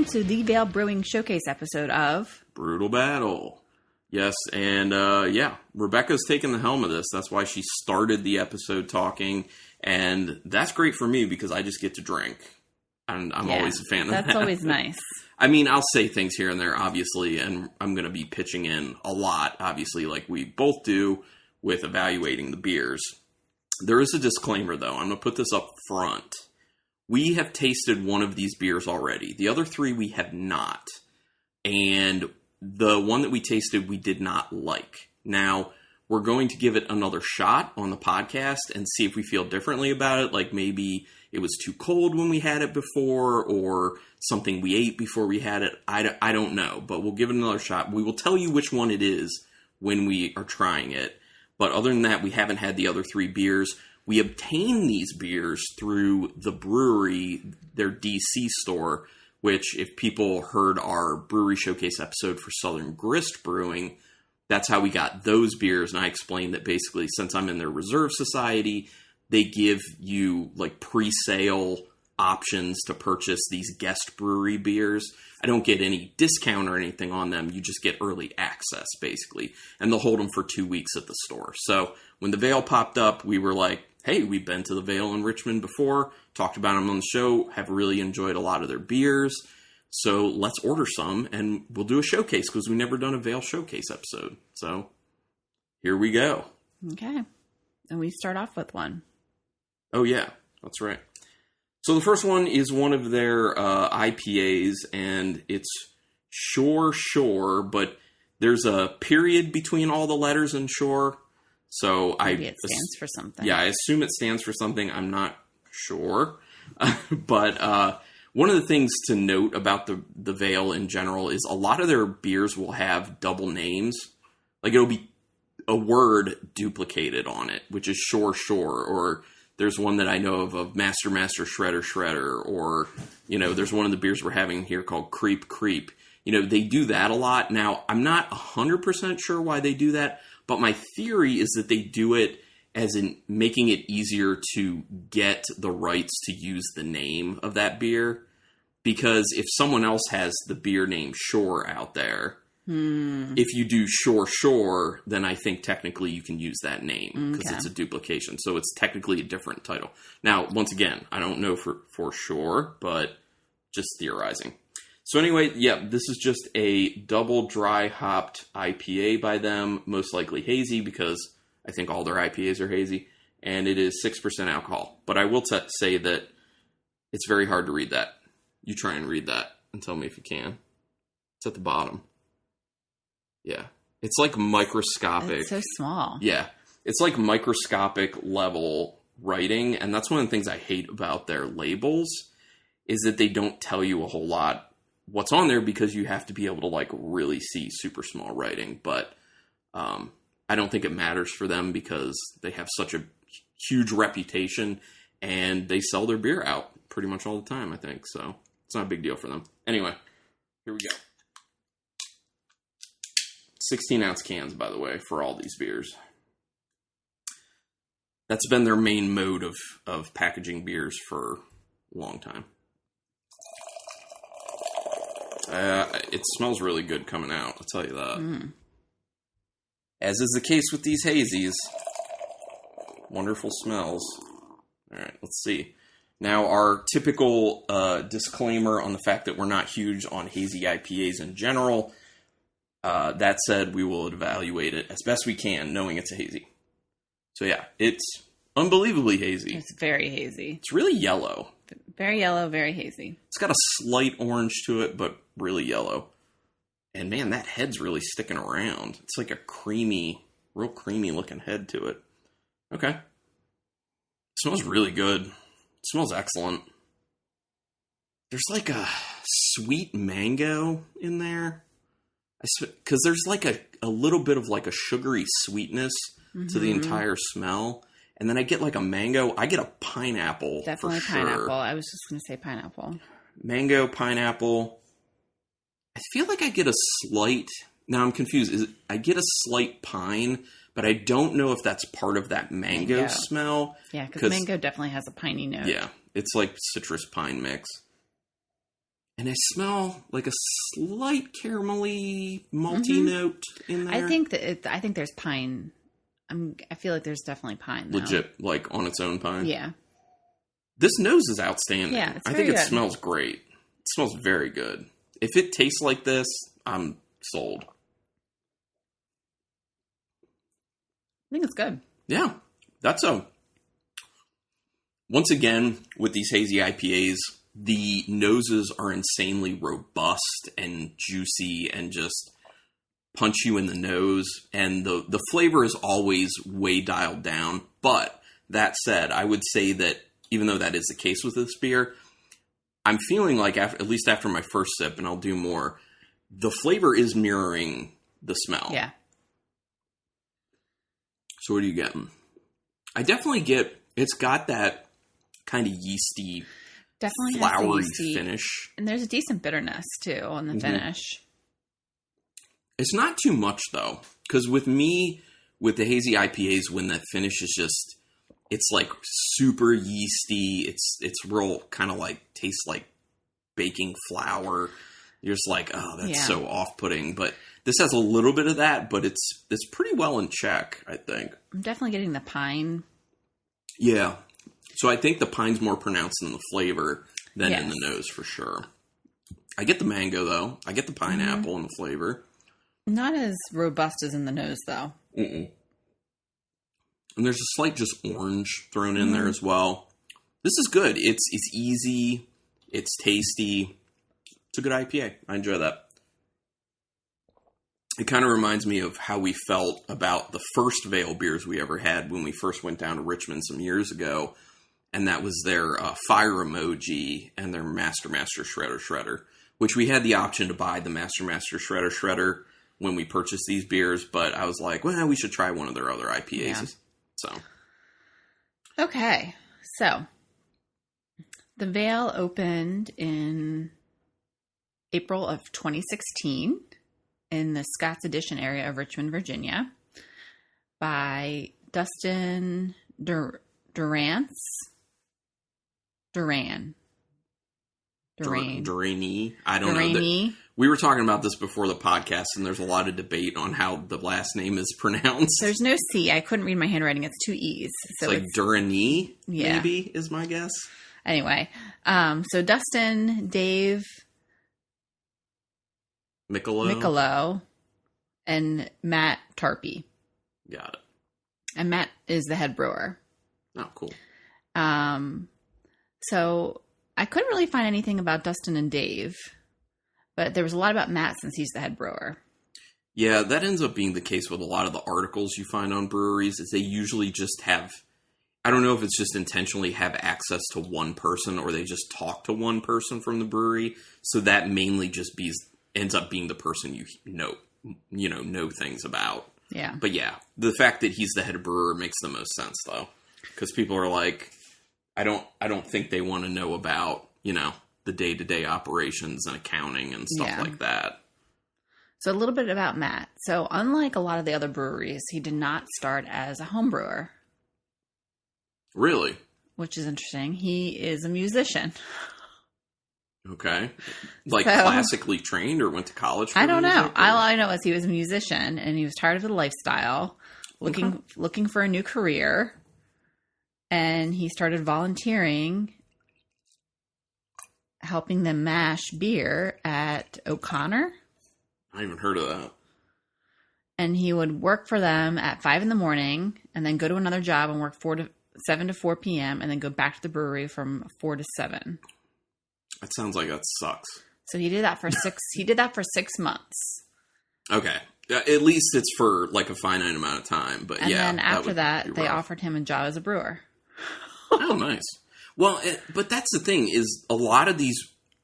welcome to the Vale Brewing Showcase episode of Brutal Battle. Yes, and Rebecca's taking the helm of this. That's why she started the episode talking, and that's great for me because I just get to drink. And I'm always a fan of that. That's always nice. I mean, I'll say things here and there, obviously, and I'm going to be pitching in a lot, obviously, like we both do with evaluating the beers. There is a disclaimer, though. I'm going to put this up front. We have tasted one of these beers already. The other three we have not. And the one that we tasted, we did not like. Now, we're going to give it another shot on the podcast and see if we feel differently about it. Like maybe it was too cold when we had it before or something we ate before we had it. I don't know, but we'll give it another shot. We will tell you which one it is when we are trying it. But other than that, we haven't had the other three beers. We obtain these beers through the brewery, their DC store, which if people heard our brewery showcase episode for Southern Grist Brewing, that's how we got those beers. And I explained that basically since I'm in their reserve society, they give you like pre-sale options to purchase these guest brewery beers. I don't get any discount or anything on them. You just get early access, basically. And they'll hold them for 2 weeks at the store. So when the Vale popped up, we were like, hey, we've been to the Vale in Richmond before, talked about them on the show, have really enjoyed a lot of their beers. So let's order some, and we'll do a showcase, because we've never done a Vale showcase episode. So here we go. Okay. And we start off with one. Oh, yeah. That's right. So the first one is one of their IPAs, and it's Shore, but there's a period between all the letters in Shore. So maybe it stands for something. Yeah, I assume it stands for something. I'm not sure. But one of the things to note about the Vale in general is a lot of their beers will have double names. Like it'll be a word duplicated on it, which is Shore, or there's one that I know of Master, Shredder, or, there's one of the beers we're having here called Creep. They do that a lot. Now, I'm not 100% sure why they do that, but my theory is that they do it as in making it easier to get the rights to use the name of that beer. Because if someone else has the beer name Shore out there, if you do Shore, then I think technically you can use that name because it's a duplication. So it's technically a different title. Now, once again, I don't know for sure, but just theorizing. So anyway, this is just a double dry hopped IPA by them, most likely hazy because I think all their IPAs are hazy, and it is 6% alcohol. But I will say that it's very hard to read that. You try and read that and tell me if you can. It's at the bottom. Yeah. It's like microscopic. It's so small. Yeah. It's like microscopic level writing, and that's one of the things I hate about their labels is that they don't tell you a whole lot what's on there because you have to be able to like really see super small writing. But I don't think it matters for them because they have such a huge reputation and they sell their beer out pretty much all the time, I think. So it's not a big deal for them. Anyway, here we go. 16-ounce cans, by the way, for all these beers. That's been their main mode of packaging beers for a long time. It smells really good coming out, I'll tell you that. As is the case with these hazies. Wonderful smells. All right, let's see. Now, our typical disclaimer on the fact that we're not huge on hazy IPAs in general. That said, we will evaluate it as best we can, knowing it's a hazy. So yeah, it's unbelievably hazy. It's very hazy. It's really yellow. Very yellow, very hazy. It's got a slight orange to it, but really yellow. And man, that head's really sticking around. It's like a real creamy looking head to it. Okay. It smells really good. It smells excellent. There's like a sweet mango in there. Because there's like a little bit of like a sugary sweetness to the entire smell. And then I get like a mango. I get a pineapple. Definitely for sure. pineapple. I was just going to say pineapple. Mango, pineapple. I feel like I get a slight... Now I'm confused. I get a slight pine, but I don't know if that's part of that mango smell. Yeah, because mango definitely has a piney note. Yeah, it's like citrus pine mix. And I smell like a slight caramelly malty note in there. I think there's pine. I feel like there's definitely pine, though. Legit, like on its own pine. Yeah. This nose is outstanding. Yeah, it's I very think it good. smells great. It smells very good. If it tastes like this, I'm sold. I think it's good. Yeah, once again, with these hazy IPAs, the noses are insanely robust and juicy and just punch you in the nose. And the flavor is always way dialed down. But that said, I would say that even though that is the case with this beer, I'm feeling like, at least after my first sip, and I'll do more, the flavor is mirroring the smell. Yeah. So what are you getting? I definitely get, it's got that kind of yeasty, Definitely flowery has the yeasty finish. And there's a decent bitterness, too, on the finish. It's not too much, though. Because with me, with the hazy IPAs, when that finish is just, it's like super yeasty. It's real kind of like, tastes like baking flour. You're just like, oh, that's so off-putting. But this has a little bit of that, but it's pretty well in check, I think. I'm definitely getting the pine. Yeah. So I think the pine's more pronounced in the flavor than in the nose, for sure. I get the mango, though. I get the pineapple in the flavor. Not as robust as in the nose, though. Mm-mm. And there's a slight just orange thrown in there as well. This is good. It's easy. It's tasty. It's a good IPA. I enjoy that. It kind of reminds me of how we felt about the first Veil beers we ever had when we first went down to Richmond some years ago. And that was their Fire Emoji and their Master Shredder, which we had the option to buy the Master Shredder when we purchased these beers. But I was like, well, we should try one of their other IPAs. Yeah. So. Okay. So, the Veil opened in April of 2016 in the Scott's Addition area of Richmond, Virginia, by Dustin Durani. I don't know. We were talking about this before the podcast, and there's a lot of debate on how the last name is pronounced. There's no C. I couldn't read my handwriting. It's 2 E's. So it's like Durani, maybe, is my guess. Anyway, so Dustin, Dave, Michelow, and Matt Tarpey. Got it. And Matt is the head brewer. Oh, cool. So I couldn't really find anything about Dustin and Dave, but there was a lot about Matt since he's the head brewer. Yeah, that ends up being the case with a lot of the articles you find on breweries, is they usually just have, I don't know if it's just intentionally have access to one person or they just talk to one person from the brewery. So that mainly just ends up being the person you know things about. Yeah. But yeah, the fact that he's the head brewer makes the most sense, though, because people are like, I don't think they want to know about, the day-to-day operations and accounting and stuff like that. So a little bit about Matt. So unlike a lot of the other breweries, he did not start as a home brewer. Really? Which is interesting. He is a musician. Okay. Classically trained or went to college for I don't know. music, All I know is he was a musician and he was tired of the lifestyle, looking for a new career. And he started volunteering, helping them mash beer at O'Connor. I haven't heard of that. And he would work for them at 5 a.m. and then go to another job and work 7 to 4 p.m. and then go back to the brewery from 4 to 7. That sounds like that sucks. So he did that for 6 months. Okay. At least it's for like a finite amount of time. But and yeah. And then after that, they offered him a job as a brewer. Oh, nice. Well, but that's the thing, is a lot of these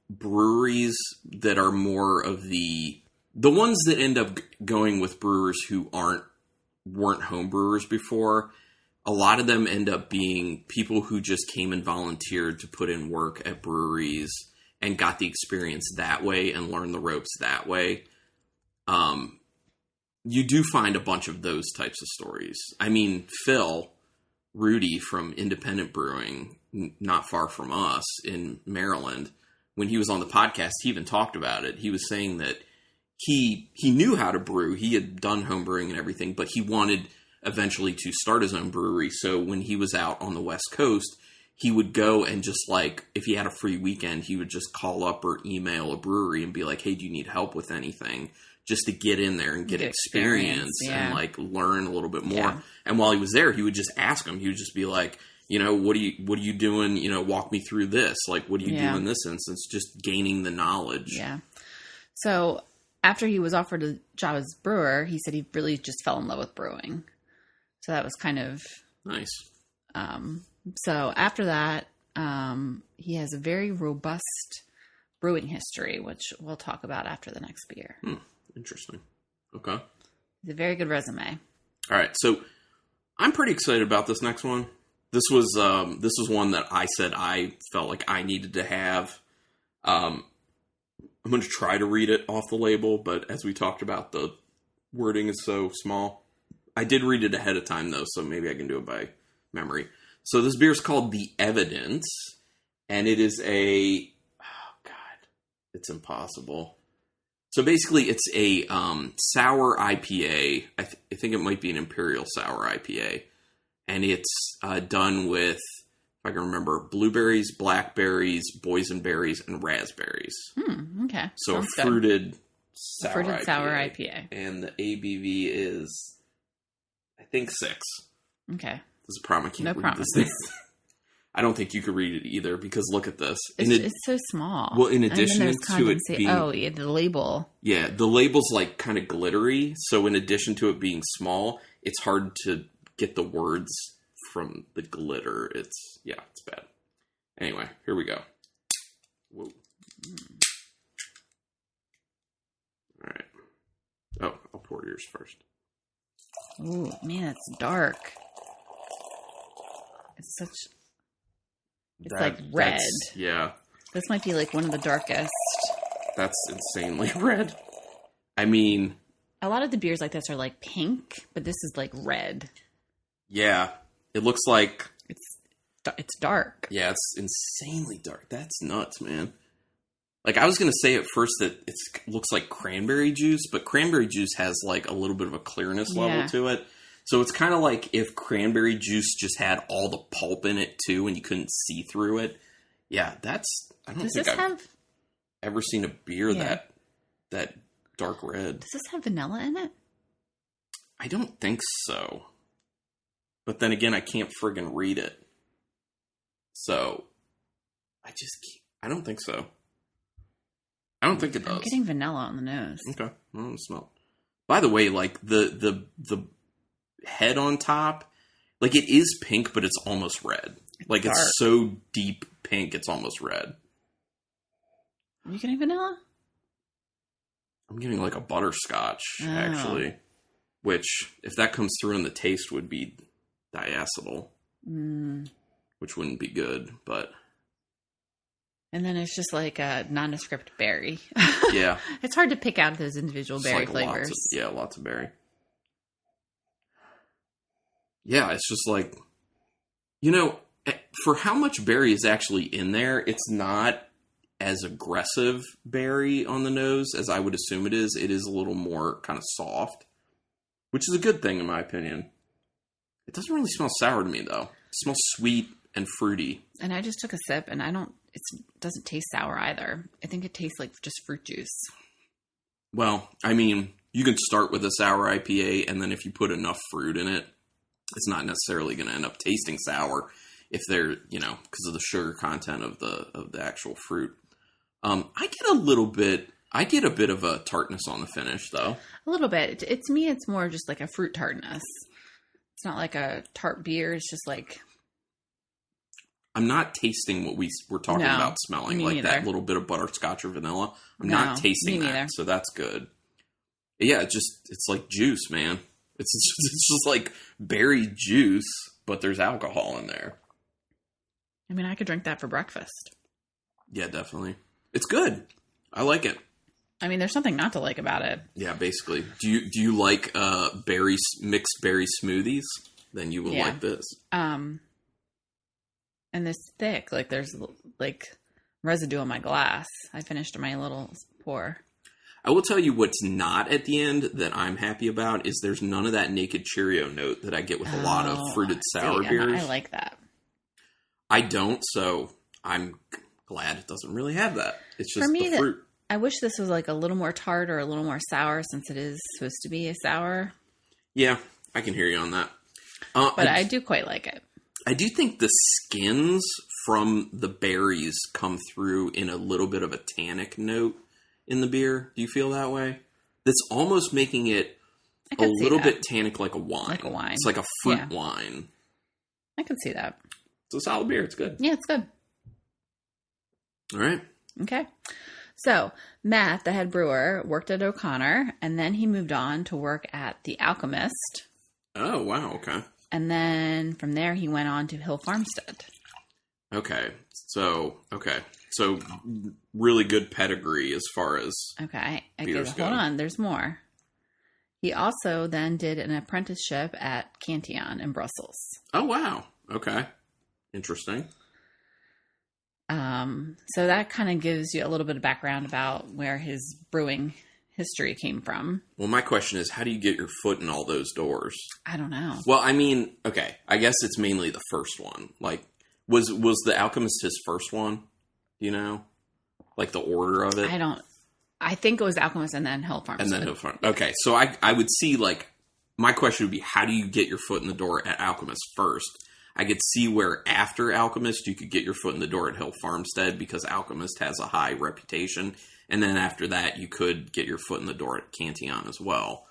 breweries that are more of the ones that end up going with brewers who weren't home brewers before, a lot of them end up being people who just came and volunteered to put in work at breweries and got the experience that way and learned the ropes that way. You do find a bunch of those types of stories. I mean, Rudy from Independent Brewing, not far from us in Maryland, when he was on the podcast, he even talked about it. He was saying that he knew how to brew. He had done home brewing and everything, but he wanted eventually to start his own brewery. So when he was out on the West Coast, he would go and just like, if he had a free weekend, he would just call up or email a brewery and be like, hey, do you need help with anything? Just to get in there and get experience and like learn a little bit more. Yeah. And while he was there, he would just ask him. He would just be like, what are you doing? Walk me through this. Like, what do you do in this instance? Just gaining the knowledge. Yeah. So after he was offered a job as brewer, he said he really just fell in love with brewing. So that was kind of nice. So after that, he has a very robust brewing history, which we'll talk about after the next beer. Interesting. Okay. It's a very good resume. All right. So I'm pretty excited about this next one. This was one that I said I felt like I needed to have. I'm going to try to read it off the label, but as we talked about, the wording is so small. I did read it ahead of time, though, so maybe I can do it by memory. So this beer is called The Evidence, and it is it's impossible. So basically, it's a sour IPA. I think it might be an Imperial Sour IPA. And it's done with, if I can remember, blueberries, blackberries, boysenberries, and raspberries. Okay. So sounds a fruited sour IPA. And the ABV is, I think, 6. Okay. There's a problem. I can't read this thing. I don't think you could read it either, because look at this. It's so small. Well, in addition to it being... Oh, yeah, the label. Yeah, the label's like kind of glittery. So in addition to it being small, it's hard to get the words from the glitter. It's bad. Anyway, here we go. Whoa. All right. Oh, I'll pour yours first. Ooh, man, it's dark. It's like red. Yeah. This might be like one of the darkest. That's insanely red. I mean, a lot of the beers like this are like pink, but this is like red. Yeah, it looks like it's dark. Yeah, it's insanely dark. That's nuts, man. Like, I was gonna say at first that it looks like cranberry juice, but cranberry juice has like a little bit of a clearness level to it. So it's kind of like if cranberry juice just had all the pulp in it too, and you couldn't see through it. Yeah, I don't think I've ever seen a beer that dark red. Does this have vanilla in it? I don't think so. But then again, I can't friggin' read it. So, I don't think so. I don't think it does. I'm getting vanilla on the nose. Okay. Well, smell. By the way, like, the head on top, like, it is pink, but it's almost red. Like, it's so deep pink, it's almost red. Are you getting vanilla? I'm getting, like, a butterscotch, actually. Which, if that comes through in the taste, would be diacetyl, which wouldn't be good, but... And then it's just like a nondescript berry. Yeah. It's hard to pick out those individual berry flavors. Lots of berry. Yeah, it's just like, for how much berry is actually in there, it's not as aggressive berry on the nose as I would assume it is. It is a little more kind of soft, which is a good thing in my opinion. It doesn't really smell sour to me, though. It smells sweet and fruity. And I just took a sip, and it doesn't taste sour either. I think it tastes like just fruit juice. Well, I mean, you can start with a sour IPA, and then if you put enough fruit in it, it's not necessarily going to end up tasting sour if they're, because of the sugar content of the actual fruit. I get a bit of a tartness on the finish, though. A little bit. To me, it's more just like a fruit tartness. It's not like a tart beer. It's just like... I'm not tasting what we were talking about smelling, like that little bit of butterscotch or vanilla. I'm not tasting that, so that's good. Yeah, it's like juice, man. It's just like berry juice, but there's alcohol in there. I mean, I could drink that for breakfast. Yeah, definitely. It's good. I like it. I mean, there's something not to like about it. Yeah, basically. Do you like mixed berry smoothies? Then you will like this. And this thick, like there's like residue on my glass. I finished my little pour. I will tell you what's not at the end that I'm happy about is there's none of that naked Cheerio note that I get with a lot of fruited sour beers. I like that. I don't, so I'm glad it doesn't really have that. It's just the fruit. I wish this was like a little more tart or a little more sour since it is supposed to be a sour. Yeah, I can hear you on that. But I do quite like it. I do think the skins from the berries come through in a little bit of a tannic note in the beer. Do you feel that way? That's almost making it a little bit tannic like a wine. Like a wine. It's like a fruit wine. I can see that. It's a solid beer. It's good. Yeah, it's good. All right. Okay. So, Matt, the head brewer, worked at O'Connor, and then he moved on to work at The Alchemist. Oh, wow. Okay. And then from there, he went on to Hill Farmstead. Okay. So really good pedigree as far as beers go. Hold on. There's more. He also then did an apprenticeship at Cantillon in Brussels. Oh, wow. Okay. Interesting. So that kind of gives you a little bit of background about where his brewing history came from. Well, my question is, how do you get your foot in all those doors? I don't know. Well, I mean, okay, I guess it's mainly the first one. Like, was The Alchemist his first one? You know? Like the order of it? I think it was Alchemist and then Hill Farmstead. And then Hill Farmstead. Okay, so I would see, like, my question would be, how do you get your foot in the door at Alchemist first? I could see where after Alchemist you could get your foot in the door at Hill Farmstead because Alchemist has a high reputation. And then after that you could get your foot in the door at Cantillon as well.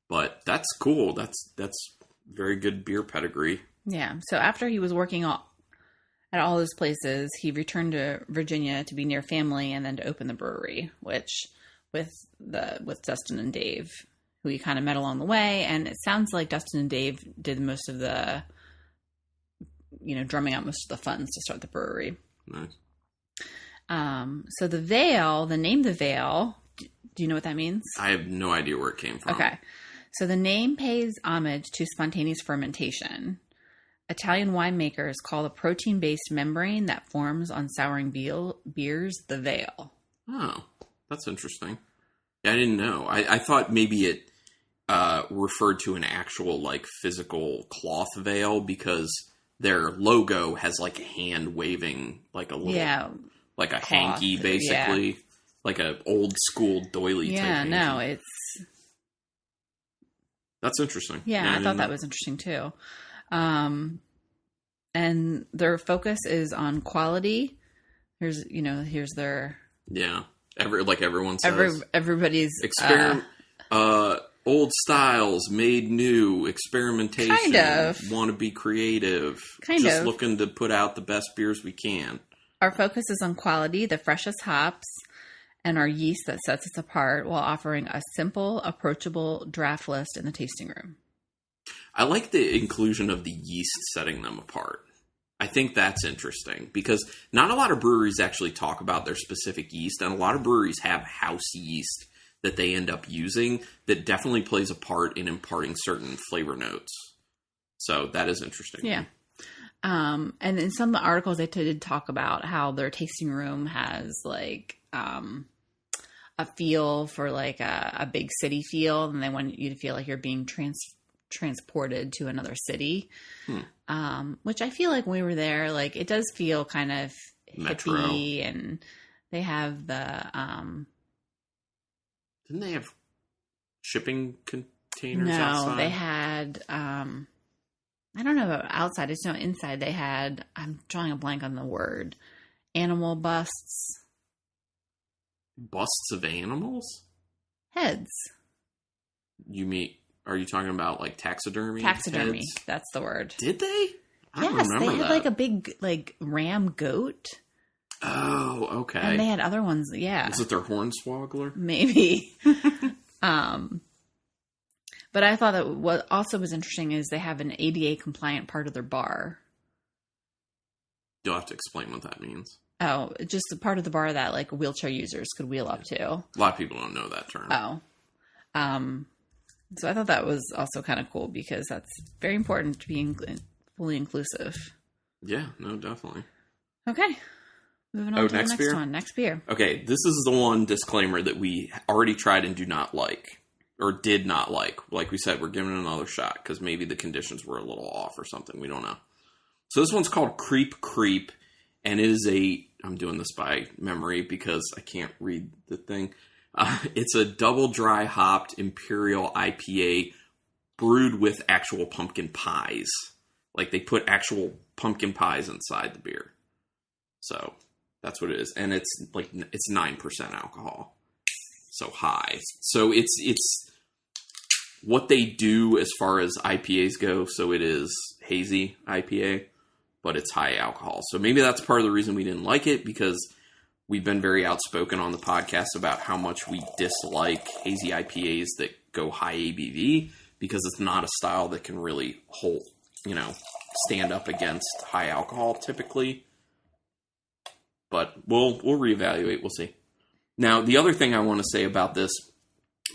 But that's cool. That's very good beer pedigree. Yeah. So after he was working at all those places, he returned to Virginia to be near family and then to open the brewery, which with Dustin and Dave, who he kind of met along the way. And it sounds like Dustin and Dave did most of the, drumming out most of the funds to start the brewery. Nice. So the name The Veil, do you know what that means? I have no idea where it came from. Okay. So the name pays homage to spontaneous fermentation. Italian winemakers call the protein-based membrane that forms on souring beers the veil. Oh, that's interesting. Yeah, I didn't know. I thought maybe it referred to an actual, like, physical cloth veil because their logo has, like, a hand waving, like a little, like a cloth, hanky, basically, like an old school doily type hanky. No, that's interesting. Yeah, I thought that was interesting too. And their focus is on quality. Here's their like everyone says, everybody's old styles made new, experimentation. Kind of want to be creative. Just looking to put out the best beers we can. Our focus is on quality, the freshest hops, and our yeast that sets us apart while offering a simple, approachable draft list in the tasting room. I like the inclusion of the yeast setting them apart. I think that's interesting because not a lot of breweries actually talk about their specific yeast, and a lot of breweries have house yeast that they end up using that definitely plays a part in imparting certain flavor notes. So that is interesting. Yeah. And in some of the articles, they did talk about how their tasting room has like a feel for like a big city feel, and they want you to feel like you're being transported to another city. Which I feel like when we were there, like it does feel kind of Metro. Hippie, and they have the didn't they have shipping containers outside? No, they had I don't know about outside. I just know inside they had, I'm drawing a blank on the word, animal busts. Busts of animals? Heads. Are you talking about like taxidermy? Taxidermy. Heads? That's the word. Did they? I don't yes, remember they had that. like a big like ram goat. Oh, okay. And they had other ones, yeah. Is it their hornswoggler? Maybe. But I thought that what also was interesting is they have an ADA compliant part of their bar. You'll have to explain what that means. Oh, just a part of the bar that like wheelchair users could wheel up to. A lot of people don't know that term. Oh. So I thought that was also kind of cool because that's very important to be fully inclusive. Yeah, no, definitely. Okay. Moving on to the next beer? One. Next beer. Okay, this is the one disclaimer that we already tried and do not like. Or did not like. Like we said, we're giving it another shot because maybe the conditions were a little off or something. We don't know. So this one's called Creep Creep. And it is I'm doing this by memory because I can't read the thing. It's a double dry hopped Imperial IPA brewed with actual pumpkin pies. Like they put actual pumpkin pies inside the beer. So that's what it is. And it's 9% alcohol. So high. So it's what they do as far as IPAs go. So it is hazy IPA, but it's high alcohol. So maybe that's part of the reason we didn't like it, because we've been very outspoken on the podcast about how much we dislike hazy IPAs that go high ABV, because it's not a style that can really stand up against high alcohol typically. But we'll reevaluate. We'll see. Now, the other thing I want to say about this,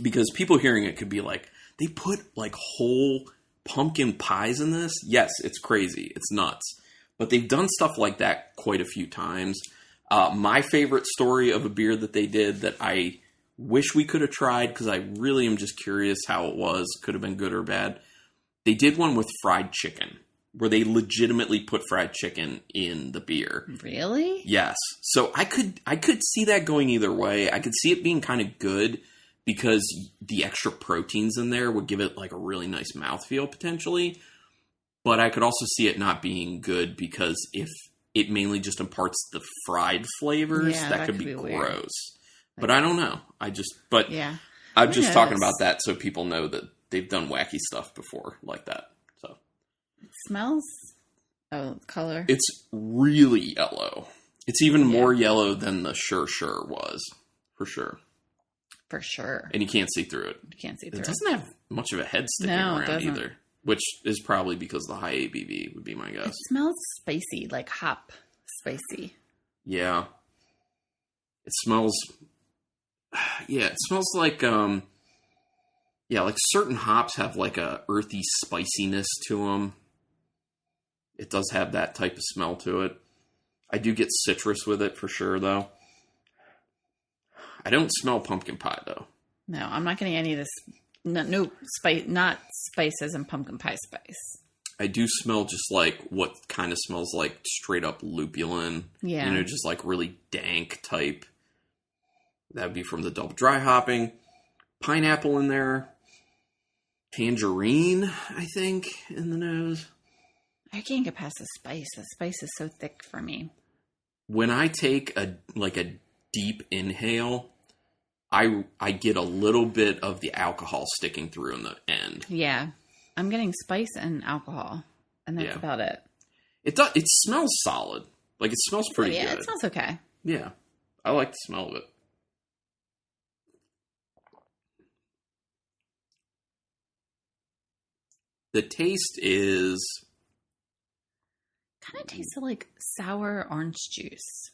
because people hearing it could be like, they put like whole pumpkin pies in this? Yes, it's crazy. It's nuts. But they've done stuff like that quite a few times. My favorite story of a beer that they did that I wish we could have tried, because I really am just curious how it was, could have been good or bad. They did one with fried chicken, where they legitimately put fried chicken in the beer. Really? Yes. So I could see that going either way. I could see it being kind of good because the extra proteins in there would give it like a really nice mouthfeel potentially. But I could also see it not being good because if it mainly just imparts the fried flavors, that could be gross. Weird. But I don't know. I'm just talking about that so people know that they've done wacky stuff before like that. So it smells. Oh, color. It's really yellow. It's even more yellow than the Sure was, for sure. For sure. And you can't see through it. You can't see through it. It doesn't have much of a head sticking around either. Which is probably because of the high ABV, would be my guess. It smells spicy, like hop spicy. Yeah. It smells... Yeah, it smells like... like certain hops have like a earthy spiciness to them. It does have that type of smell to it. I do get citrus with it for sure, though. I don't smell pumpkin pie, though. No, I'm not getting any of this. No spice, not spices and pumpkin pie spice. I do smell just like what kind of smells like straight up lupulin. Yeah. Just like really dank type. That would be from the double dry hopping. Pineapple in there. Tangerine, I think, in the nose. I can't get past the spice. The spice is so thick for me. When I take a deep inhale, I get a little bit of the alcohol sticking through in the end. Yeah. I'm getting spice and alcohol, and that's about it. It smells solid. Like, it smells pretty good. Yeah, it smells okay. Yeah. I like the smell of it. The taste is... kind of tastes like sour orange juice.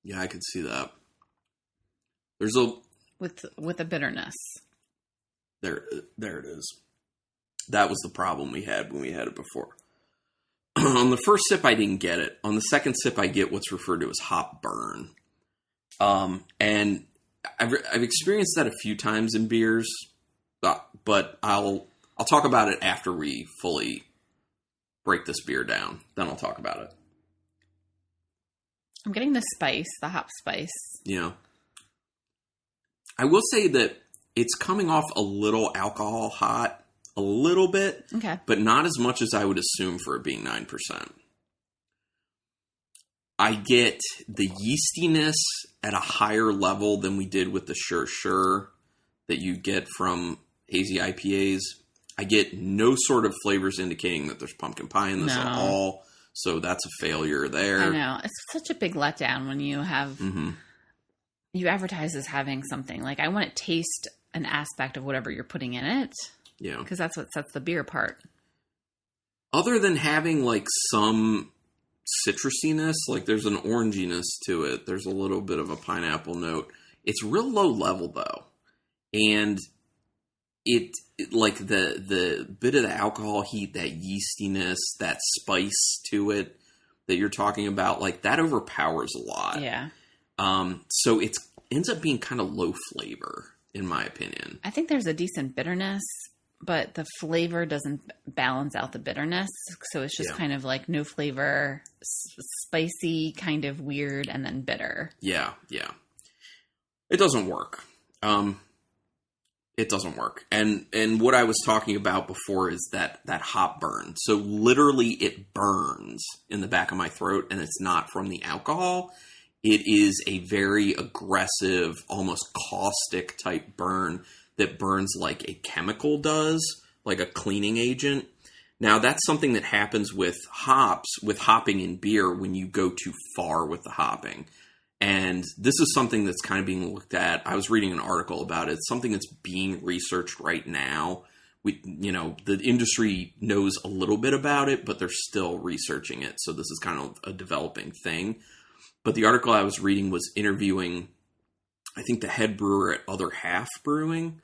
Yeah, I could see that. There's with a bitterness. There it is. That was the problem we had when we had it before. On the first sip, I didn't get it. On the second sip, I get what's referred to as hop burn. And I've experienced that a few times in beers, but I'll talk about it after we fully break this beer down. Then I'll talk about it. I'm getting the spice, the hop spice. Yeah. I will say that it's coming off a little alcohol hot, a little bit, but not as much as I would assume for it being 9%. I get the yeastiness at a higher level than we did with the Sure that you get from hazy IPAs. I get no sort of flavors indicating that there's pumpkin pie in this at all. So that's a failure there. I know. It's such a big letdown when you have... Mm-hmm. You advertise as having something. Like, I want to taste an aspect of whatever you're putting in it. Yeah. Because that's what sets the beer apart. Other than having, like, some citrusiness, like, there's an oranginess to it. There's a little bit of a pineapple note. It's real low level, though. And it like, the bit of the alcohol heat, that yeastiness, that spice to it, that you're talking about, like that overpowers a lot. Yeah. So it ends up being kind of low flavor, in my opinion. I think there's a decent bitterness, but the flavor doesn't balance out the bitterness. So it's just kind of like no flavor, spicy, kind of weird, and then bitter. Yeah, yeah. It doesn't work. It doesn't work. And what I was talking about before is that hop burn. So literally it burns in the back of my throat, and it's not from the alcohol. It is a very aggressive, almost caustic type burn that burns like a chemical does, like a cleaning agent. Now, that's something that happens with hopping in beer when you go too far with the hopping. And this is something that's kind of being looked at. I was reading an article about it. It's something that's being researched right now. The industry knows a little bit about it, but they're still researching it. So this is kind of a developing thing. But the article I was reading was interviewing, I think, the head brewer at Other Half Brewing,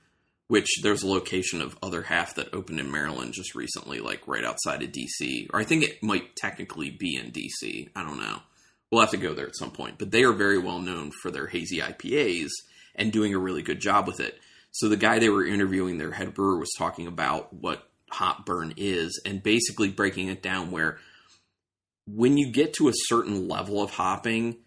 which there's a location of Other Half that opened in Maryland just recently, like right outside of DC. Or I think it might technically be in DC. I don't know. We'll have to go there at some point. But they are very well known for their hazy IPAs and doing a really good job with it. So the guy they were interviewing, their head brewer, was talking about what hop burn is and basically breaking it down where when you get to a certain level of hopping,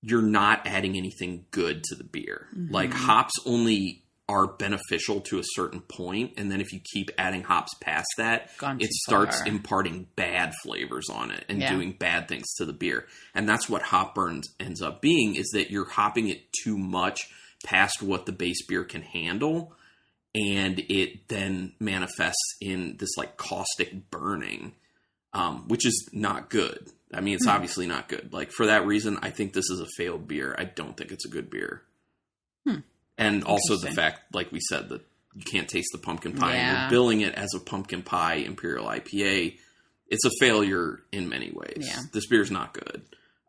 you're not adding anything good to the beer. Mm-hmm. Like hops only are beneficial to a certain point, and then if you keep adding hops past that, it starts imparting bad flavors on it and doing bad things to the beer. And that's what hop burn ends up being, is that you're hopping it too much past what the base beer can handle, and it then manifests in this like caustic burning, which is not good. I mean, it's obviously not good. Like, for that reason, I think this is a failed beer. I don't think it's a good beer. And also the fact, like we said, that you can't taste the pumpkin pie. Yeah. And you're billing it as a pumpkin pie Imperial IPA. It's a failure in many ways. Yeah. This beer's not good.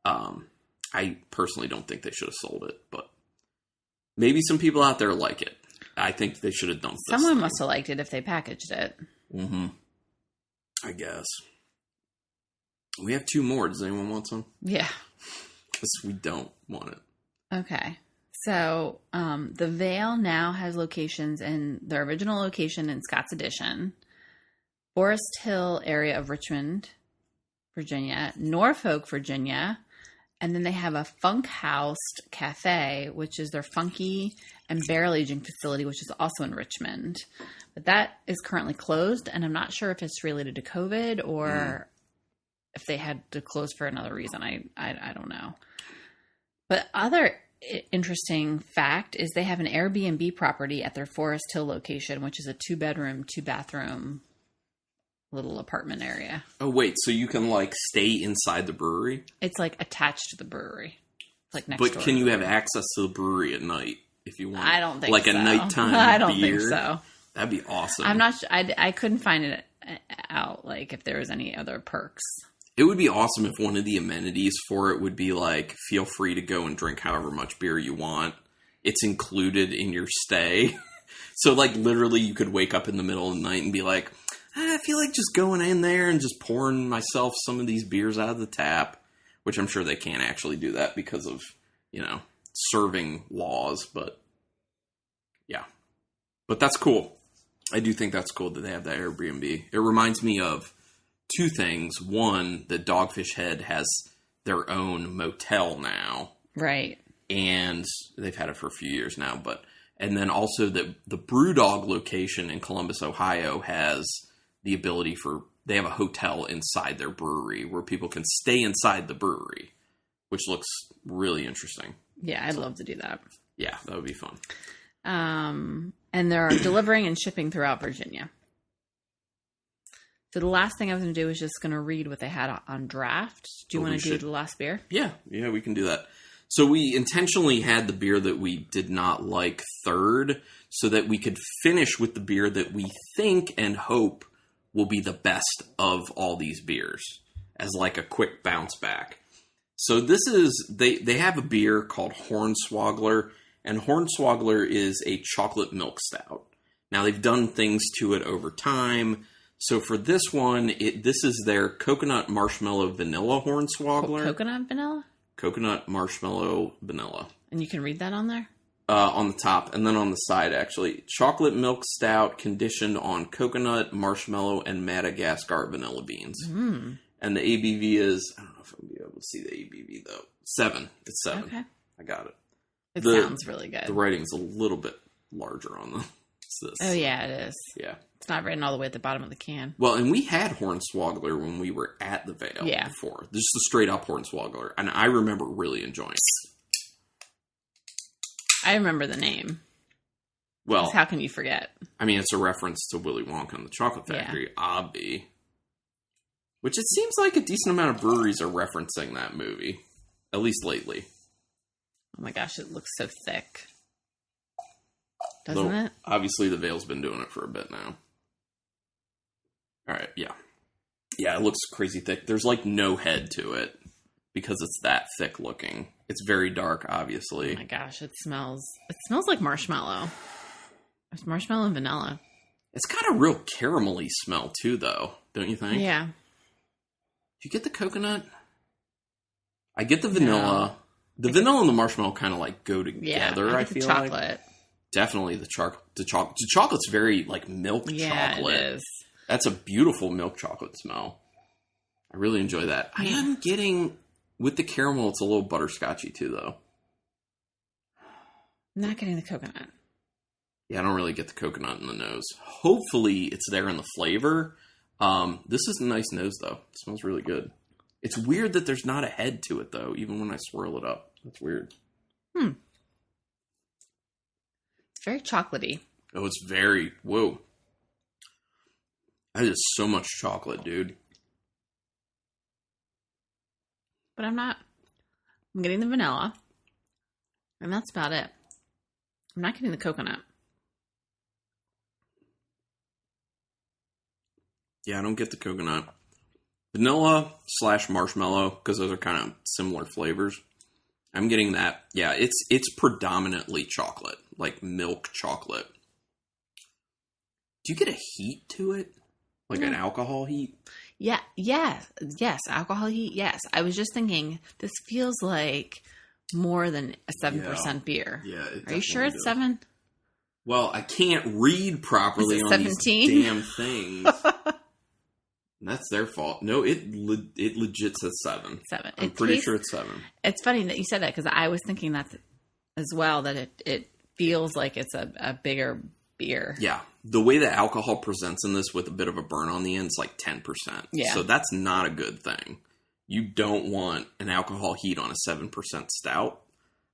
I personally don't think they should have sold it, but maybe some people out there like it. I think they should have dumped this. Someone must have liked it if they packaged it. Mm-hmm. I guess. We have 2 more. Does anyone want some? Yeah. Because we don't want it. Okay. So, the Vale now has locations in their original location in Scott's Addition, Forest Hill area of Richmond, Virginia, Norfolk, Virginia, and then they have a Funk House Cafe, which is their funky and barrel aging facility, which is also in Richmond. But that is currently closed, and I'm not sure if it's related to COVID or if they had to close for another reason. I don't know. But other interesting fact is they have an Airbnb property at their Forest Hill location, which is a 2-bedroom, 2-bathroom little apartment area. Oh, wait. So you can like stay inside the brewery? It's like attached to the brewery. It's like next door. But can you have access to the brewery at night if you want? I don't think like so. Like a nighttime I don't beer? think so. That'd be awesome. I'm not sure. I couldn't find it out, like, if there was any other perks. It would be awesome if one of the amenities for it would be like, feel free to go and drink however much beer you want. It's included in your stay. So like literally you could wake up in the middle of the night and be like, I feel like just going in there and just pouring myself some of these beers out of the tap, which I'm sure they can't actually do that because of, serving laws. But yeah, but that's cool. I do think that's cool that they have that Airbnb. It reminds me of 2 things. One, that Dogfish Head has their own motel now. Right. And they've had it for a few years now. And then also that the Brewdog location in Columbus, Ohio has the ability they have a hotel inside their brewery where people can stay inside the brewery, which looks really interesting. Yeah, I'd love to do that. Yeah, that would be fun. And they're delivering and shipping throughout Virginia. So the last thing I was going to do is just going to read what they had on draft. Do you want to do the last beer? Yeah, we can do that. So we intentionally had the beer that we did not like third so that we could finish with the beer that we think and hope will be the best of all these beers as like a quick bounce back. So this is, they have a beer called Hornswoggler, and Hornswoggler is a chocolate milk stout. Now they've done things to it over time. So for this one, this is their coconut marshmallow vanilla hornswoggler. Coconut vanilla? Coconut marshmallow vanilla. And you can read that on there? On the top, and then on the side, actually. Chocolate milk stout conditioned on coconut, marshmallow, and Madagascar vanilla beans. Mm. And the ABV is, I don't know if I'm going to be able to see the ABV, though. 7. It's 7. Okay. I got it. It sounds really good. The writing's a little bit larger on the... Oh, yeah, it is. Yeah. It's not written all the way at the bottom of the can. Well, and we had Hornswoggler when we were at the Vale before. This is the straight-up Hornswoggler, and I remember really enjoying it. I remember the name. Well, how can you forget? I mean, it's a reference to Willy Wonka and the Chocolate Factory, obvi. Which it seems like a decent amount of breweries are referencing that movie. At least lately. Oh my gosh, it looks so thick. Doesn't it? Obviously, the Vale's been doing it for a bit now. Alright, yeah. Yeah, it looks crazy thick. There's like no head to it because it's that thick looking. It's very dark, obviously. Oh my gosh, it smells like marshmallow. It's marshmallow and vanilla. It's got a real caramelly smell too, though, don't you think? Yeah. Do you get the coconut? I get the vanilla. No. The vanilla and the marshmallow kind of like go together, I feel like. Chocolate. Definitely the chocolate. The chocolate's very like milk chocolate. Yeah, it is. That's a beautiful milk chocolate smell. I really enjoy that. I am getting, with the caramel, it's a little butterscotchy too, though. I'm not getting the coconut. Yeah, I don't really get the coconut in the nose. Hopefully it's there in the flavor. This is a nice nose, though. It smells really good. It's weird that there's not a head to it, though, even when I swirl it up. That's weird. It's very chocolatey. Oh, it's very... Whoa. That is so much chocolate, dude. But I'm getting the vanilla. And that's about it. I'm not getting the coconut. Yeah, I don't get the coconut. Vanilla / marshmallow, because those are kind of similar flavors. I'm getting that. Yeah, it's predominantly chocolate. Like milk chocolate. Do you get a heat to it? Like an alcohol heat? Yeah, yes, alcohol heat, yes. I was just thinking, this feels like more than a 7% beer. Yeah. Are you sure it's 7? Well, I can't read properly on 17? These damn things. That's their fault. No, it legit says 7. 7. I'm pretty sure it's 7. It's funny that you said that, because I was thinking that as well, that it feels like it's a bigger beer. Yeah. The way that alcohol presents in this with a bit of a burn on the end is like 10%. Yeah. So that's not a good thing. You don't want an alcohol heat on a 7% stout.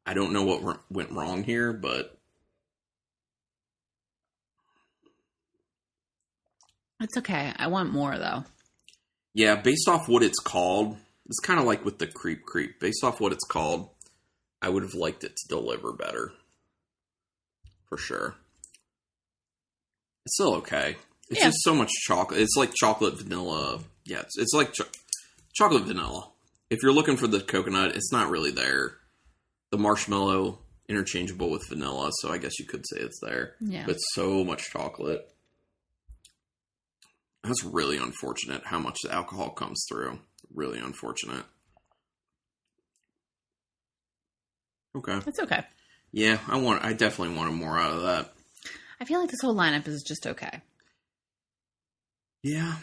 I don't know what went wrong here, but... It's okay. I want more, though. Yeah, based off what it's called, it's kind of like with the Creep. Based off what it's called, I would have liked it to deliver better. For sure. It's still okay. It's just so much chocolate. It's like chocolate vanilla. Yeah, it's like chocolate vanilla. If you're looking for the coconut, it's not really there. The marshmallow, interchangeable with vanilla, so I guess you could say it's there. Yeah. But so much chocolate. That's really unfortunate how much the alcohol comes through. Really unfortunate. Okay. It's okay. Yeah, I definitely wanted more out of that. I feel like this whole lineup is just okay. Yeah.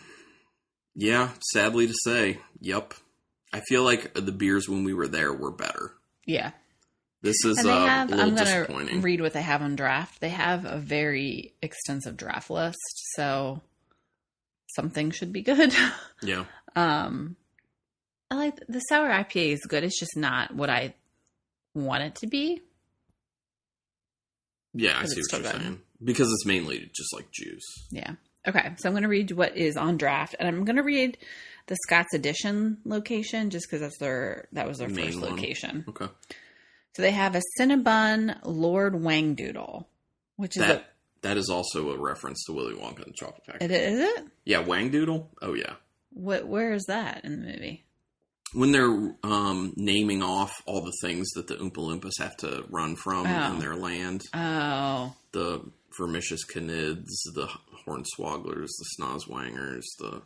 Yeah, sadly to say. Yep. I feel like the beers when we were there were better. Yeah. This is a little disappointing. I'm going to read what they have on draft. They have a very extensive draft list, so something should be good. Yeah. I like the sour IPA is good. It's just not what I want it to be. Yeah, I see what you're saying. Because it's mainly just like juice. Yeah. Okay, so I'm going to read what is on draft, and I'm going to read the Scott's Edition location just because that was their first location. Okay. So they have a Cinnabon Lord Wangdoodle, which is that is also a reference to Willy Wonka and the Chocolate Factory. Is it? Yeah, Wangdoodle? Oh, yeah. Where is that in the movie? When they're naming off all the things that the Oompa Loompas have to run from in their land. Oh. The Vermicious Canids, the Hornswogglers, the Snozwangers, the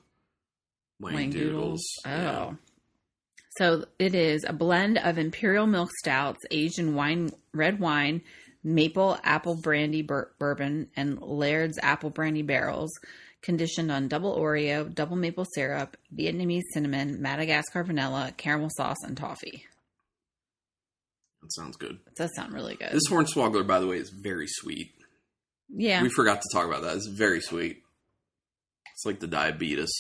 Wangdoodles. Oh. Yeah. So it is a blend of imperial milk stouts aged in red wine, maple apple brandy bourbon, and Laird's apple brandy barrels, conditioned on double Oreo, double maple syrup, Vietnamese cinnamon, Madagascar vanilla, caramel sauce, and toffee. That sounds good. It does sound really good. This Hornswoggler, by the way, is very sweet. Yeah. We forgot to talk about that. It's very sweet. It's like the diabetes.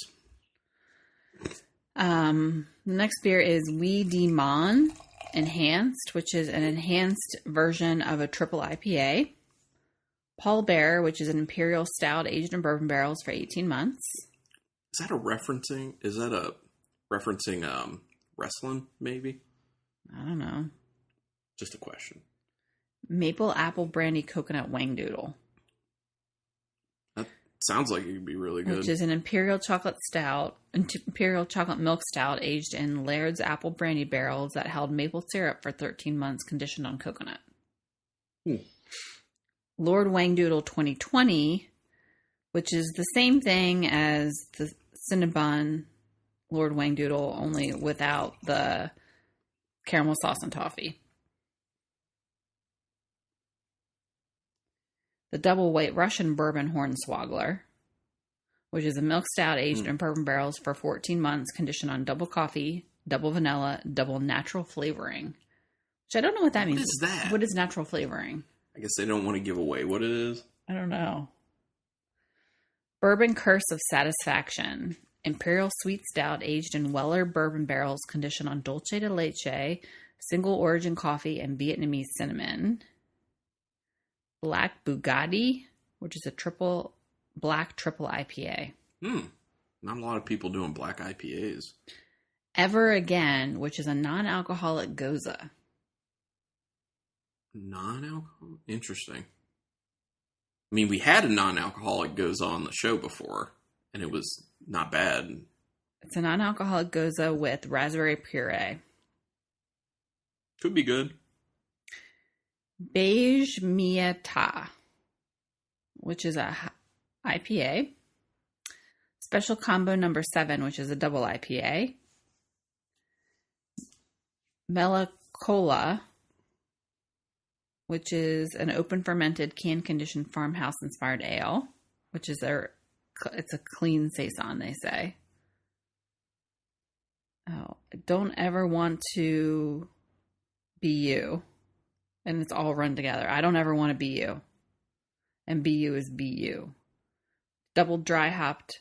The next beer is Wee Di Mon Enhanced, which is an enhanced version of a triple IPA. Paul Bear, which is an imperial stout aged in bourbon barrels for 18 months. Is that a referencing wrestling, maybe? I don't know. Just a question. Maple apple brandy coconut Wangdoodle. That sounds like it could be really good. Which is an imperial chocolate milk stout aged in Laird's apple brandy barrels that held maple syrup for 13 months, conditioned on coconut. Lord Wangdoodle 2020, which is the same thing as the Cinnabon Lord Wangdoodle, only without the caramel sauce and toffee. The Double White Russian Bourbon Hornswoggler, which is a milk stout aged in bourbon barrels for 14 months, conditioned on double coffee, double vanilla, double natural flavoring. Which I don't know what that means. What is that? What is natural flavoring? I guess they don't want to give away what it is. I don't know. Bourbon Curse of Satisfaction. Imperial Sweet Stout aged in Weller bourbon barrels, conditioned on dulce de leche, single origin coffee, and Vietnamese cinnamon. Black Bugatti, which is a black triple IPA. Not a lot of people doing black IPAs. Ever Again, which is a non-alcoholic Goza. Non-alcoholic? Interesting. I mean, we had a non-alcoholic Goza on the show before, and it was not bad. It's a non-alcoholic Goza with raspberry puree. Could be good. Beige Mia Ta, which is a IPA. Special Combo number 7, which is a double IPA. Melacola, which is an open fermented, can conditioned farmhouse inspired ale, which is it's a clean saison, they say. Oh, I don't ever want to be you. And it's all run together. I don't ever want to be you. And BU is BU. Double dry hopped,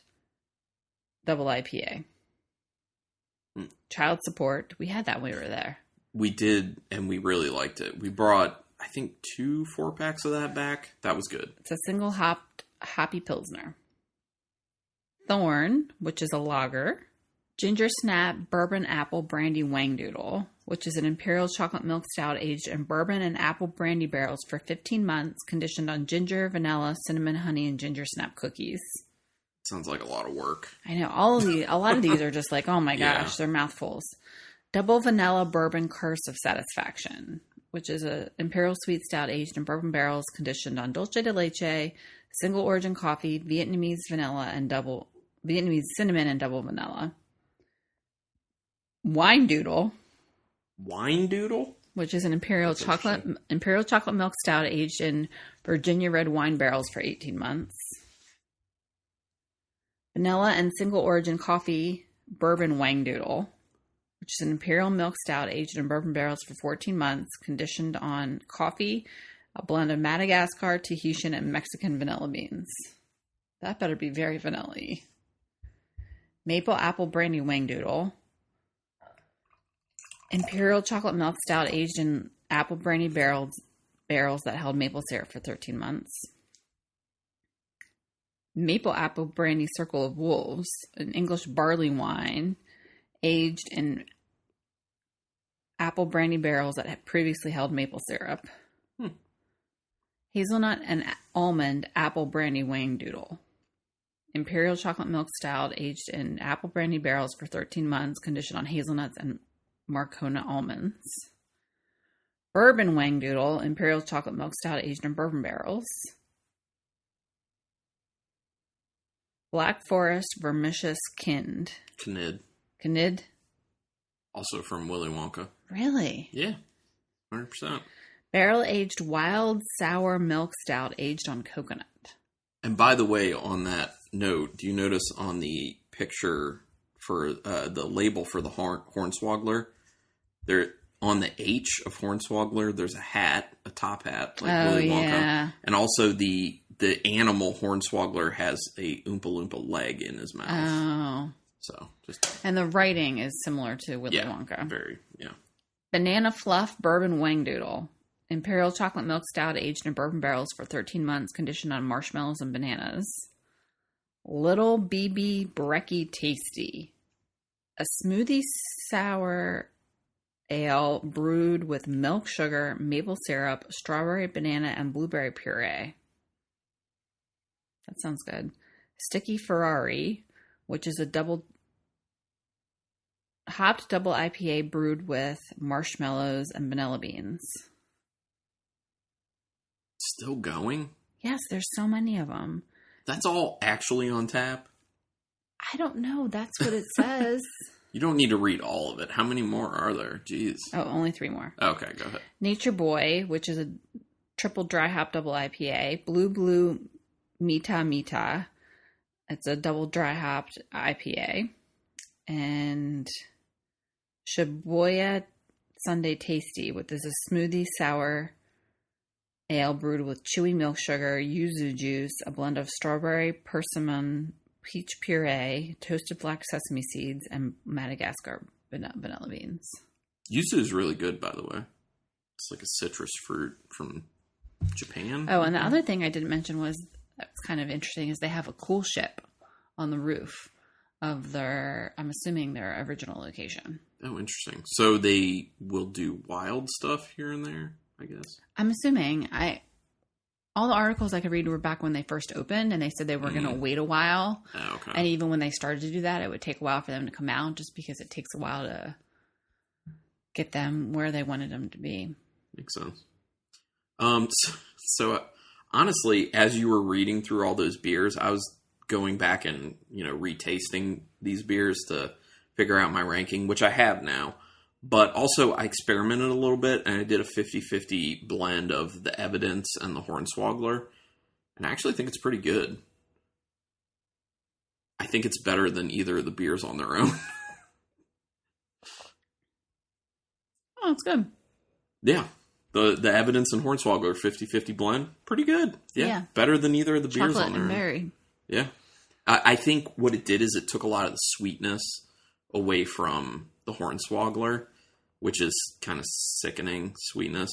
double IPA. Child Support. We had that when we were there. We did, and we really liked it. We brought, I think, 2 4-packs of that back. That was good. It's a single hoppy Pilsner. Thorn, which is a lager. Ginger Snap Bourbon Apple Brandy Wangdoodle, which is an imperial chocolate milk stout aged in bourbon and apple brandy barrels for 15 months, conditioned on ginger, vanilla, cinnamon, honey, and ginger snap cookies. Sounds like a lot of work. I know. A lot of these are just like, oh my gosh, they're mouthfuls. Double Vanilla Bourbon Curse of Satisfaction, which is an imperial sweet stout aged in bourbon barrels, conditioned on dulce de leche, single origin coffee, Vietnamese Vietnamese cinnamon, and double vanilla. Wangdoodle, which is an imperial chocolate milk stout aged in Virginia red wine barrels for 18 months. Vanilla and single origin coffee bourbon Wangdoodle, which is an imperial milk stout aged in bourbon barrels for 14 months, conditioned on coffee, a blend of Madagascar, Tahitian, and Mexican vanilla beans. That better be very vanilla-y. Maple apple brandy Wangdoodle. Imperial chocolate milk stout aged in apple brandy barrels that held maple syrup for 13 months. Maple apple brandy Circle of Wolves, an English barley wine aged in apple brandy barrels that had previously held maple syrup. Hazelnut and almond apple brandy Wangdoodle. Imperial chocolate milk stout aged in apple brandy barrels for 13 months, conditioned on hazelnuts and Marcona almonds. Bourbon Wangdoodle, imperial chocolate milk stout aged in bourbon barrels. Black Forest Vermicious Kind. Knid. Also from Willy Wonka. Really? Yeah. 100%. Barrel-aged wild sour milk stout aged on coconut. And by the way, on that note, do you notice on the picture for the label for the Hornswoggler, there on the H of Hornswoggler, there's a hat, a top hat, like Willy Wonka. Yeah. And also the animal Hornswoggler has a Oompa Loompa leg in his mouth. Oh. So and the writing is similar to Willy Wonka. Very, yeah. Banana Fluff Bourbon Wangdoodle. Imperial chocolate milk stout aged in bourbon barrels for 13 months, conditioned on marshmallows and bananas. Little BB Brekkie Tasty. A smoothie sour ale brewed with milk sugar, maple syrup, strawberry, banana, and blueberry puree. That sounds good. Sticky Ferrari, which is a hopped double IPA brewed with marshmallows and vanilla beans. Still going? Yes, there's so many of them. That's all actually on tap? I don't know. That's what it says. You don't need to read all of it. How many more are there? Jeez. Oh, only 3 more. Okay, go ahead. Nature Boy, which is a triple dry hop double IPA. Blue Mita. It's a double dry hopped IPA. And Shibuya Sunday Tasty, which is a smoothie sour ale brewed with chewy milk sugar, yuzu juice, a blend of strawberry, persimmon, peach puree, toasted black sesame seeds, and Madagascar vanilla beans. Yuzu is really good, by the way. It's like a citrus fruit from Japan. Oh, and the other thing I didn't mention was that's kind of interesting is they have a cool ship on the roof of their, I'm assuming their original location. Oh, interesting. So they will do wild stuff here and there, I guess. I'm assuming. All the articles I could read were back when they first opened, and they said they were going to wait a while. Oh, okay. And even when they started to do that, it would take a while for them to come out, just because it takes a while to get them where they wanted them to be. Makes sense. So honestly, as you were reading through all those beers, I was going back and, retasting these beers to figure out my ranking, which I have now. But also, I experimented a little bit, and I did a 50-50 blend of the Evidence and the Hornswoggler. And I actually think it's pretty good. I think it's better than either of the beers on their own. Oh, it's good. Yeah. The Evidence and Hornswoggler 50-50 blend, pretty good. Yeah. Better than either of the beers on their own. Berry. Yeah. I think what it did is it took a lot of the sweetness away from the Hornswoggler, which is kind of sickening sweetness,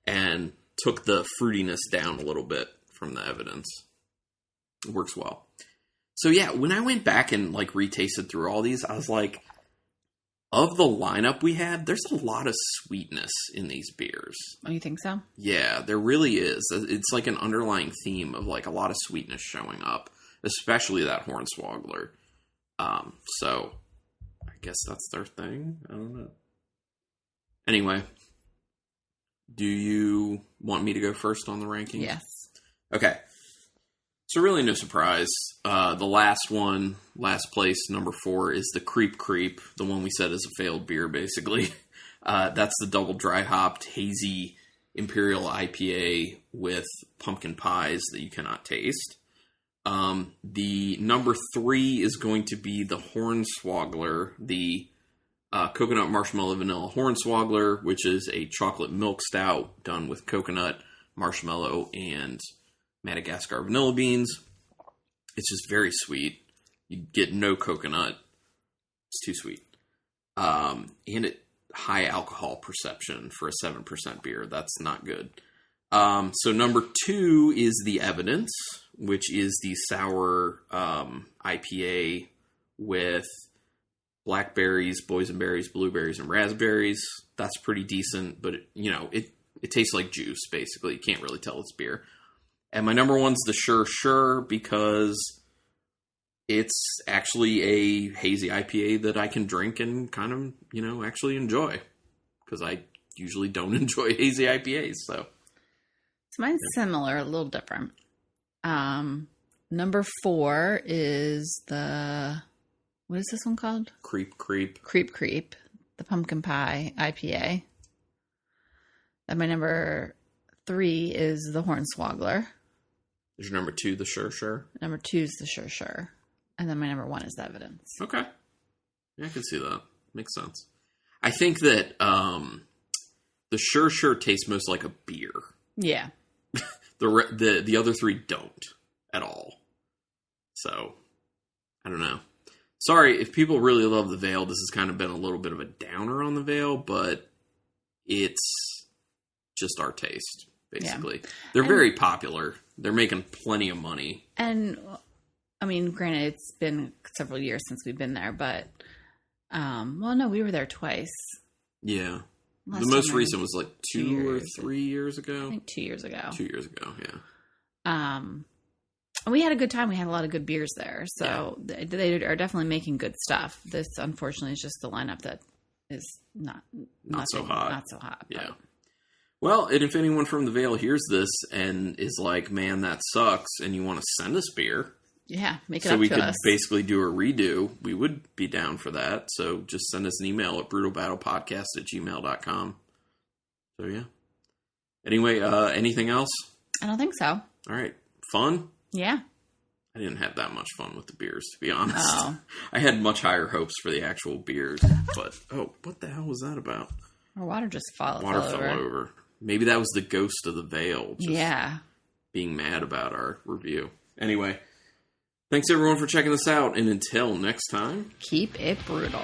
and took the fruitiness down a little bit from the Evidence. It works well. So yeah, when I went back and retasted through all these, I was like, of the lineup we had, there's a lot of sweetness in these beers. Oh, you think so? Yeah, there really is. It's like an underlying theme of a lot of sweetness showing up, especially that Hornswoggler. So I guess that's their thing. I don't know. Anyway, do you want me to go first on the rankings? Yes. Okay. So really no surprise. The last place, number 4, is the Creep, the one we said is a failed beer, basically. That's the double dry hopped, hazy Imperial IPA with pumpkin pies that you cannot taste. The number 3 is going to be the Hornswoggler, the coconut marshmallow vanilla Hornswoggler, which is a chocolate milk stout done with coconut, marshmallow, and Madagascar vanilla beans. It's just very sweet. You get no coconut. It's too sweet. And high alcohol perception for a 7% beer. That's not good. So number 2 is the Evidence, which is the sour IPA with blackberries, boysenberries, blueberries, and raspberries. That's pretty decent, but it tastes like juice, basically. You can't really tell it's beer. And my number 1's the Sure, because it's actually a hazy IPA that I can drink and kind of, actually enjoy. Because I usually don't enjoy hazy IPAs, so. Mine's similar, a little different. Number 4 is what is this one called? Creep. The Pumpkin Pie IPA. Then my number 3 is the Hornswoggler. Is your number 2 the Sure? Number 2 is the Sure. And then my number 1 is the Evidence. Okay. Yeah, I can see that. Makes sense. I think that the Sure tastes most like a beer. Yeah. The other 3 don't at all. So, I don't know. Sorry, if people really love the Veil, this has kind of been a little bit of a downer on the Veil, but it's just our taste, basically. Yeah. They're very popular. They're making plenty of money. And, I mean, granted, it's been several years since we've been there, but, we were there twice. Yeah. The most recent was like 2 or 3 years ago. I think 2 years ago. 2 years ago, yeah. We had a good time. We had a lot of good beers there. So they are definitely making good stuff. This, unfortunately, is just the lineup that is not so hot. Not so hot. Yeah. Well, and if anyone from the Veil hears this and is like, man, that sucks, and you want to send us beer. Yeah, make it so up we to could us. basically do a redo. We would be down for that. So just send us an email at brutalbattlepodcast@gmail.com. So, yeah. Anyway, anything else? I don't think so. All right. Fun? Yeah. I didn't have that much fun with the beers, to be honest. Oh. I had much higher hopes for the actual beers. But, what the hell was that about? Our water just fell over. Maybe that was the ghost of the Veil. Just being mad about our review. Anyway, thanks everyone for checking this out. And until next time, keep it brutal.